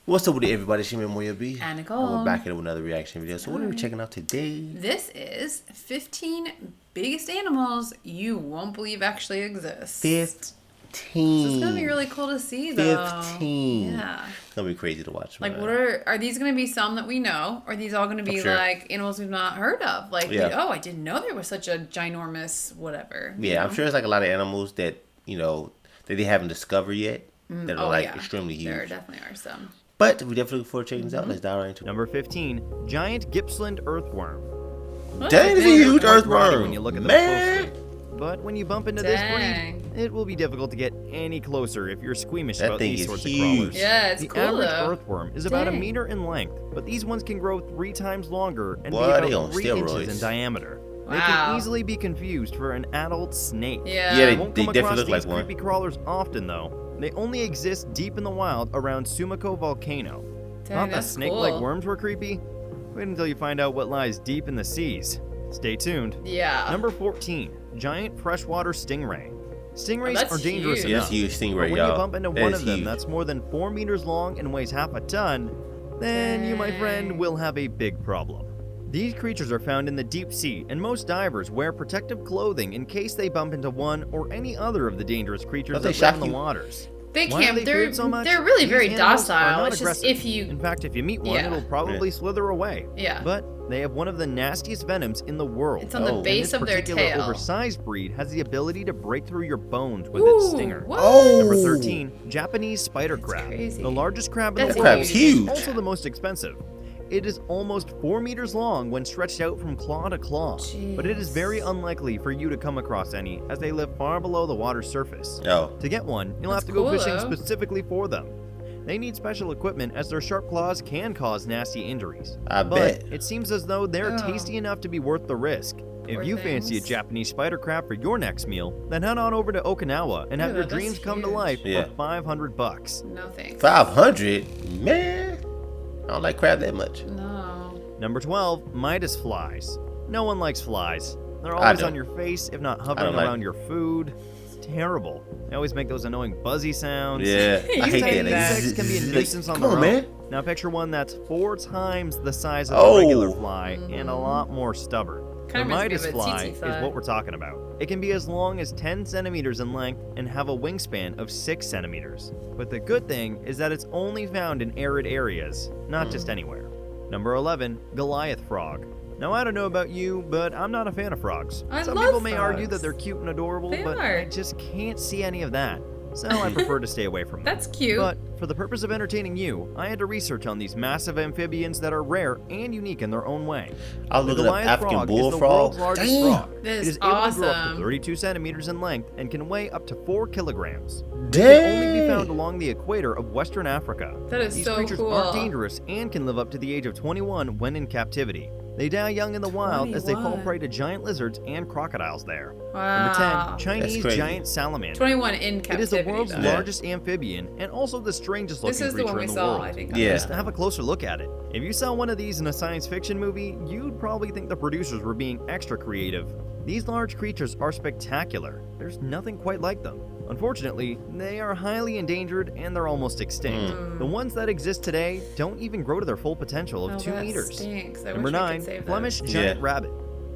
What's up with everybody? It's your man MarioB. And Nicole. And we're back here with another reaction video. So what are we checking out today? This is 15 biggest animals you won't believe actually exist. 15. This is going to be really cool to see, though. 15. Yeah. It's going to be crazy to watch. Like, what are these going to be some that we know? Or are these all going to be, like, animals we've not heard of? Like, oh, I didn't know there was such a ginormous whatever. Yeah, I'm sure there's, like, a lot of animals that, you know, that they haven't discovered yet that are, like, extremely huge. There definitely are some. But we definitely look forward to checking this out. Let's dive right into it. Number 15, giant Gippsland earthworm. That is a huge earthworm. When you look at them man. closely. But when you bump into this breed, it will be difficult to get any closer if you're squeamish about these sorts of crawlers. Yeah, it's the cool, average though. earthworm is about a meter in length, but these ones can grow 3 times longer and be about 3 inches in diameter. Wow. They can easily be confused for an adult snake. Yeah, they won't come definitely across look like these one. creepy crawlers often, though. They only exist deep in the wild around Sumiko volcano. Dang, Thought the snake-like worms were creepy? Wait until you find out what lies deep in the seas. Stay tuned. Yeah. Number 14, giant freshwater stingray. Stingrays are dangerous enough. That's huge stingray, but when you bump into one of them huge. that's more than 4 meters long and weighs half a ton, then you, my friend, will have a big problem. These creatures are found in the deep sea, and most divers wear protective clothing in case they bump into one or any other of the dangerous creatures that live in the waters. They Why can't. are they feared so much? They're really These very animals are docile. not It's aggressive. just if you. In fact, if you meet one, it'll probably slither away. Yeah. But they have one of the nastiest venoms in the world. It's on the base of their tail. This particular oversized breed has the ability to break through your bones with its stinger. What? Number 13, Japanese spider crab. Crazy. The largest crab in the That world. crab's huge. Also the most expensive. It is almost 4 meters long when stretched out from claw to claw, but it is very unlikely for you to come across any, as they live far below the water's surface. Oh. To get one, you'll have to go fishing specifically for them. They need special equipment as their sharp claws can cause nasty injuries. I bet. But it seems as though they're tasty enough to be worth the risk. If you fancy a Japanese spider crab for your next meal, then head on over to Okinawa and have your dreams come to life for $500. No thanks. 500? Man. I don't like crab that much. No. Number 12, Midas Flies. No one likes flies. They're always on your face, if not hovering around your food. It's terrible. They always make those annoying buzzy sounds. Yeah, I hate that. Insects can be a nuisance on their own. Man. Now picture one that's 4 times the size of a regular fly and a lot more stubborn. The Midas fly is what we're talking about. It can be as long as 10 centimeters in length and have a wingspan of 6 centimeters. But the good thing is that it's only found in arid areas, not just anywhere. Number 11, Goliath Frog. Now I don't know about you, but I'm not a fan of frogs. Some people may argue that they're cute and adorable, but I just can't see any of that. So I prefer to stay away from them. That's cute. But for the purpose of entertaining you, I had to research on these massive amphibians that are rare and unique in their own way. I was looking at African bullfrog. It is able to grow awesome. up to 32 centimeters in length and can weigh up to 4 kilograms. Dang. It can only be found along the equator of Western Africa. That is These so creatures cool. aren't dangerous and can live up to the age of 21 when in captivity. They die young in the wild as they fall prey to giant lizards and crocodiles there. Wow. Number 10, Chinese giant salamander. 21 in captivity. It is the world's largest amphibian and also the strangest looking creature in the world. I think. Just have a closer look at it. If you saw one of these in a science fiction movie, you'd probably think the producers were being extra creative. These large creatures are spectacular. There's nothing quite like them. Unfortunately, they are highly endangered and they're almost extinct. The ones that exist today don't even grow to their full potential of 2 meters. Number 9, Flemish giant rabbit.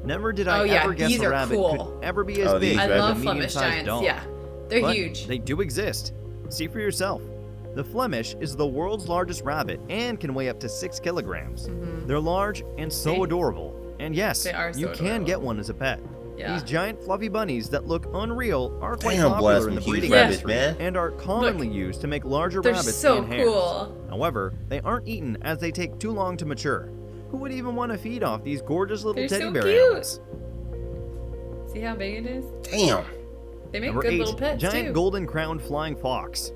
Never did I ever guess a rabbit could ever be as big I as love a Flemish medium-sized giants. dog. Yeah, they're But huge. they do exist. See for yourself. The Flemish is the world's largest rabbit and can weigh up to 6 kilograms. They're large and so adorable. And yes, you can get one as a pet. These giant fluffy bunnies that look unreal are quite popular in the breeding industry and are commonly used to make larger rabbits and hares. However, they aren't eaten as they take too long to mature. Who would even want to feed off these gorgeous little teddy bear animals? See how big it is? Damn. They make Number good 8, little pets giant too. golden crowned flying fox.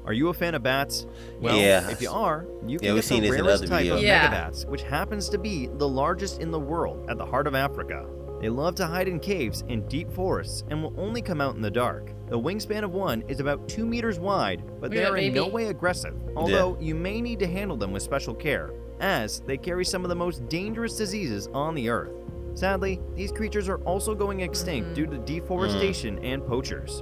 Are you a fan of bats? Well, if you are, you can get the rarest type of megabats, which happens to be the largest in the world at the heart of Africa. They love to hide in caves in deep forests and will only come out in the dark. The wingspan of one is about 2 meters wide, but they are in no way aggressive, although you may need to handle them with special care, as they carry some of the most dangerous diseases on the earth. Sadly, these creatures are also going extinct due to deforestation and poachers.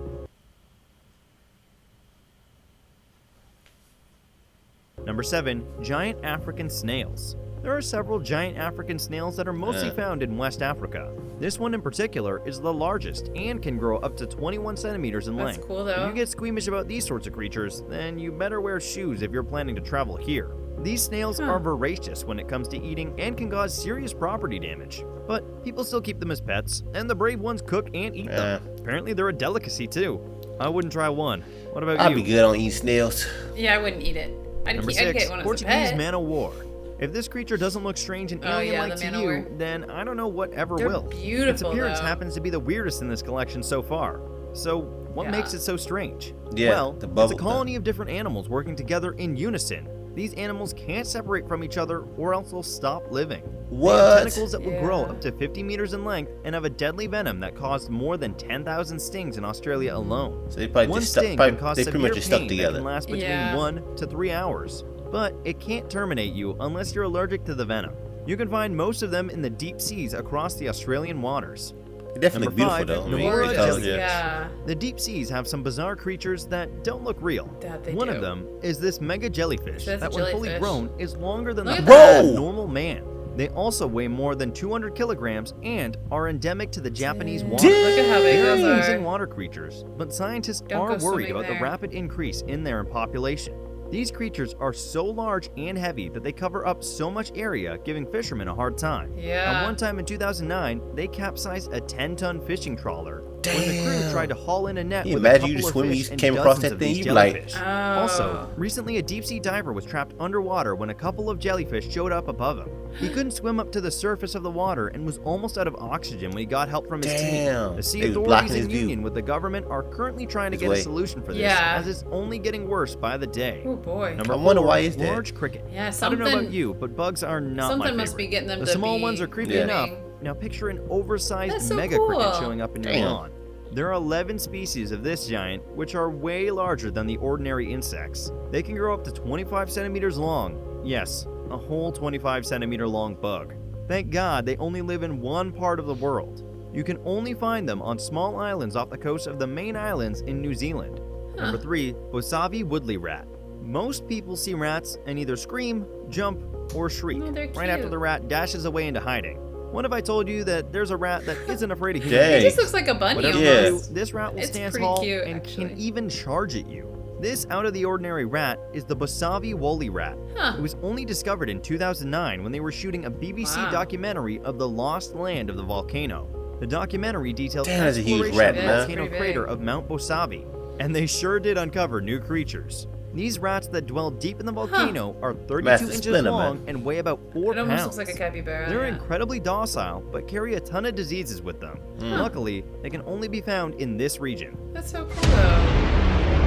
Number 7. Giant African snails. There are several giant African snails that are mostly found in West Africa. This one in particular is the largest and can grow up to 21 centimeters in length. That's cool though. If you get squeamish about these sorts of creatures, then you better wear shoes if you're planning to travel here. These snails are voracious when it comes to eating and can cause serious property damage. But people still keep them as pets, and the brave ones cook and eat them. Apparently they're a delicacy too. I wouldn't try one. What about you? I'd be good on eating snails. Yeah, I wouldn't eat it. Number 6. Portuguese man-o'-war. If this creature doesn't look strange and alien-like to you, then I don't know whatever will. Beautiful, its appearance though. happens to be the weirdest in this collection so far. So, what makes it so strange? Yeah, well, it's a colony of different animals working together in unison. These animals can't separate from each other or else they'll stop living. What? They have tentacles that will grow up to 50 meters in length and have a deadly venom that caused more than 10,000 stings in Australia alone. So they probably One just sting can cause they pretty much just stuck pain together. that can last between 1 to 3 hours. But it can't terminate you unless you're allergic to the venom. You can find most of them in the deep seas across the Australian waters. They're definitely beautiful though. The deep seas have some bizarre creatures that don't look real. One of them is this mega jellyfish that when fully grown is longer than the normal man. They also weigh more than 200 kilograms and are endemic to the Japanese water. Look at how big They're those are. amazing water creatures, but scientists are worried about the rapid increase in their population. These creatures are so large and heavy that they cover up so much area, giving fishermen a hard time. Yeah. At one time in 2009, they capsized a 10-ton fishing trawler when the crew tried to haul in a net with a couple you just of swim, fish you and came across dozens that of thing, these you like, jellyfish. Also, recently a deep-sea diver was trapped underwater when a couple of jellyfish showed up above him. He couldn't swim up to the surface of the water and was almost out of oxygen when he got help from his team. The sea authorities in union with the government are currently trying to get a solution for this, as it's only getting worse by the day. Oh boy. Number 4, why is that? large cricket. Yeah, I don't know about you, but bugs are not my favorite. Something must be getting them the to small be ones are creepy enough. Now picture an oversized mega cricket showing up in your lawn. There are 11 species of this giant, which are way larger than the ordinary insects. They can grow up to 25 centimeters long. Yes, a whole 25 centimeter long bug. Thank God they only live in one part of the world. You can only find them on small islands off the coast of the main islands in New Zealand. Number 3, Wasabi woodley rat. Most people see rats and either scream, jump, or shriek right after the rat dashes away into hiding. What if I told you that there's a rat that isn't afraid of human beings? It just looks like a bunny. Whatever you do, this rat will stand tall and actually. can even charge at you. This out-of-the-ordinary rat is the Wasabi woolly rat. It was only discovered in 2009 when they were shooting a BBC documentary of the lost land of the volcano. The documentary detailed exploration of the volcano crater of Mount Wasabi, and they sure did uncover new creatures. These rats that dwell deep in the volcano are 32 inches long and weigh about 4 pounds. It almost looks like a capybara. They're incredibly docile, but carry a ton of diseases with them. Luckily, they can only be found in this region. That's so cool, though.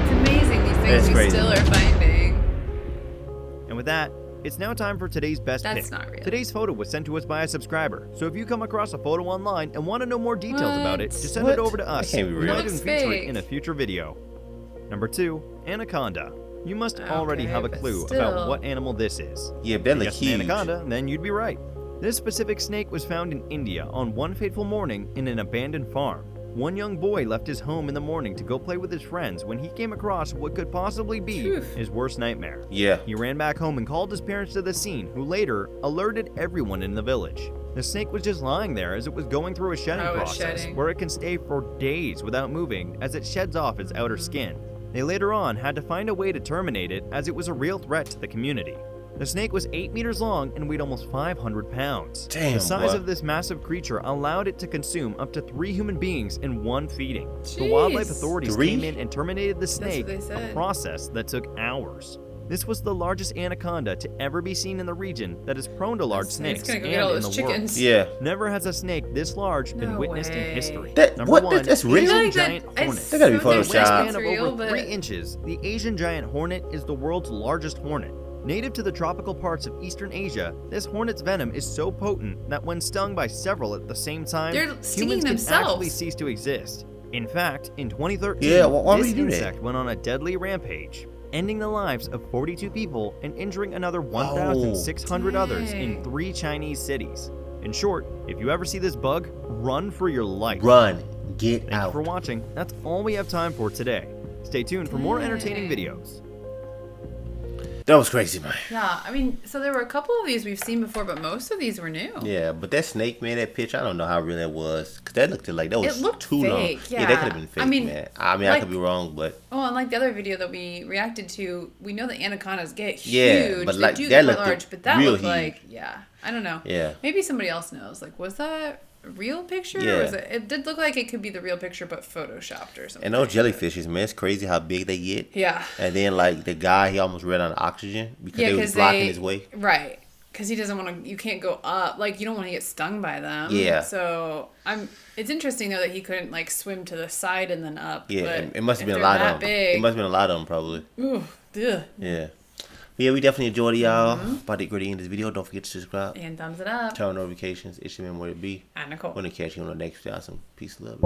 It's amazing these things we still are finding. And with that, it's now time for today's best pick. That's not real. Today's photo was sent to us by a subscriber, so if you come across a photo online and want to know more details about it, just send it over to us. We might even feature it in a future video. Number 2, Anaconda. You must already have a clue about what animal this is. Yeah, belly huge. Anaconda, then you'd be right. This specific snake was found in India on one fateful morning in an abandoned farm. One young boy left his home in the morning to go play with his friends when he came across what could possibly be his worst nightmare. He ran back home and called his parents to the scene, who later alerted everyone in the village. The snake was just lying there as it was going through a shedding process, where it can stay for days without moving as it sheds off its outer skin. They later on had to find a way to terminate it as it was a real threat to the community. The snake was 8 meters long and weighed almost 500 pounds. The size of this massive creature allowed it to consume up to 3 human beings in one feeding. The wildlife authorities came in and terminated the snake, a process that took hours. This was the largest anaconda to ever be seen in the region that is prone to large snakes and in the world. Never has a snake this large been witnessed in history. Number 1, that's real? Asian giant hornet. That gotta be photoshopped. With a span of over 3 inches, the Asian giant hornet is the world's largest hornet. Native to the tropical parts of Eastern Asia, this hornet's venom is so potent that when stung by several at the same time, humans can actually cease to exist. In fact, in 2013, this insect went on a deadly rampage, ending the lives of 42 people and injuring another 1,600 others in 3 Chinese cities. In short, if you ever see this bug, run for your life. Run. Get out. Thank you for watching. That's all we have time for today. Stay tuned for more entertaining videos. That was crazy, man. Yeah, I mean, so there were a couple of these we've seen before, but most of these were new. Yeah, but that snake, man, that picture, I don't know how real that was. Because that looked like that was too fake, long. Yeah, that could have been fake, man. I mean, I could be wrong, but... Oh, and like the other video that we reacted to, we know that anacondas get huge. Yeah, but like, they do that get looked large, but that looked like... huge. Yeah, I don't know. Yeah. Maybe somebody else knows. Like, was that a real picture? Yeah. Or was it did look like it could be the real picture, but photoshopped or something. And those jellyfishes, man, it's crazy how big they get. Yeah. And then, like, the guy, he almost ran out of oxygen because they was blocking his way. Right. Because he doesn't want to, you can't go up. Like, you don't want to get stung by them. Yeah. So, it's interesting, though, that he couldn't, like, swim to the side and then up. Yeah, but it must have been a lot of them. It must have been a lot of them, probably. Ooh, ugh. Yeah. Yeah, we definitely enjoyed it, y'all. About to get ready to end this video. Don't forget to subscribe. And thumbs it up. Turn on notifications. It's your man, MarioB. And Nicole. We're going to catch you on the next video. Awesome. Peace, love.